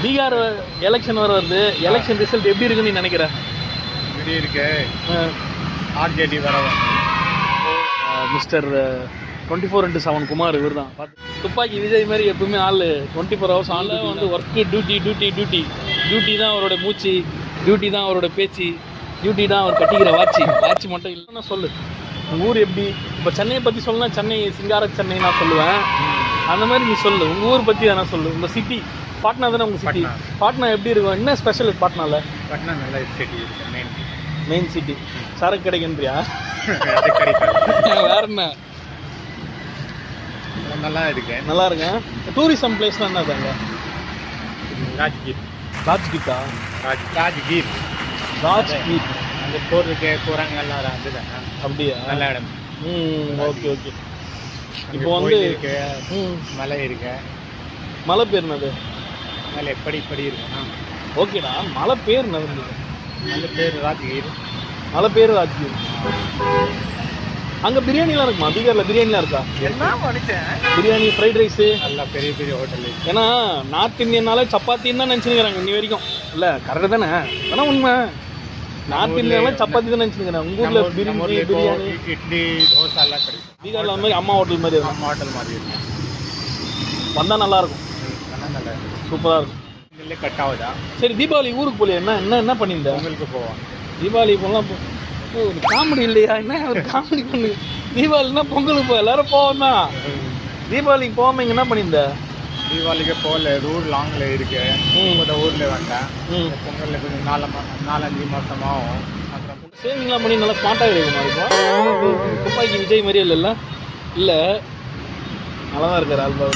Bihar election வர வருது. Election result எப்படி இருக்குன்னு நீ நினைக்கிற? இப்படி இருக்கு. ஆர்ஜேடி வர மிஸ்டர் 24x7 குமார் இவர் தான். துப்பாக்கி விஜய் மாதிரி எப்பவுமே ஆள் 24 ஹவர்ஸ் ஆளில் வந்து ஒர்க்கு, டியூட்டி தான் அவரோட மூச்சு, டியூட்டி தான் அவரோட பேச்சு, டியூட்டி தான் அவர் கட்டிக்கிற வாட்சி மட்டும் இல்லைன்னா சொல்லு. உங்கள் ஊர் எப்படி? இப்போ சென்னையை பற்றி சொல்லணும்னா சென்னை சிங்கார சென்னை நான் சொல்லுவேன். அந்த மாதிரி நீ சொல்லு. உங்கள் ஊர் பற்றி நான் சொல்லு. உங்கள் சிட்டி பாட்னா தானே உங்கள் சிட்டி? பாட்னா எப்படி இருக்கும்? என்ன ஸ்பெஷல் பாட்னாவில்? பாட்னா நல்ல சிட்டி இருக்கு. Main city. சரக்கு கிடைக்கின்றியா? வேற என்ன நல்லா இருக்கு. நல்லா இருக்கேன். டூரிசம் பிளேஸ்லாம் என்ன தாங்க? ராஜ்கீர். ராஜ்கீட்டா? ராஜ்கீர் அந்த போகிறதுக்கு குரங்கெல்லாம் இருந்துதானே? அப்படியா? நல்ல இடம். ஓகே. இப்போ வந்து இருக்கு, மலை இருக்கு. மலை பேர் என்னது? மலை எப்படி இருக்குண்ணா? ஓகேடா, மலை பேர் என்னது? மலை பேர் ராஜ்கீர். மலை பேர் ராஜ்கீர். அங்கே பிரியாணிலாம் இருக்குமா? பீகாரில் பிரியாணிலாம் இருக்கா? என்ன படித்தேன்? பிரியாணி, ஃப்ரைட் ரைஸு நல்லா பெரிய ஹோட்டல். ஏன்னா நார்த் இந்தியனால சப்பாத்தின்னு தான் நினச்சிருக்கிறாங்க இன்னி வரைக்கும். இல்லை கரெக்டு தானே? ஆனால் உண்மை. நார்த் இந்தியாவில் சப்பாத்தி தான் நினச்சிருக்கிறேன். உங்கள் ஊரில் பிரியாணி, இட்லி, தோசை எல்லாம் கிடைக்கும். பீகாரில் அந்த மாதிரி அம்மா ஹோட்டல் மாதிரி இருக்கும். அம்மா ஹோட்டல் மாதிரி இருக்கும். வந்தால் நல்லாயிருக்கும். நல்லா சூப்பராக இருக்கும். இல்லை கட் ஆகுதா? சரி, தீபாவளி ஊருக்கு போலியா? என்ன பண்ணியிருந்தேன்? உங்களுக்கு போவோம். தீபாவளி போகலாம். ஒரு காமெடி இல்லையா? என்ன ஒரு காமெடி பண்ணு. தீபாவளினா பொங்கலுக்கு போ, எல்லாரும் போவோம் தான். தீபாவளிக்கு போகாம இங்கே என்ன பண்ணியிருந்த? தீபாவளிக்கு போகல. ரூட் லாங்கில் இருக்கு. ஊரில் வந்தேன். பொங்கலில் கொஞ்சம் 4-5 மாதம் ஆகும். அப்புறம் சேவிங்லாம் பண்ணி நல்லா ஸ்மார்ட்டாக இருக்குமா? இருக்கும் துப்பாக்கி விஜய் மாதிரியே இல்லைல்ல? இல்லை நல்லா தான் இருக்கார் ஆல்பா.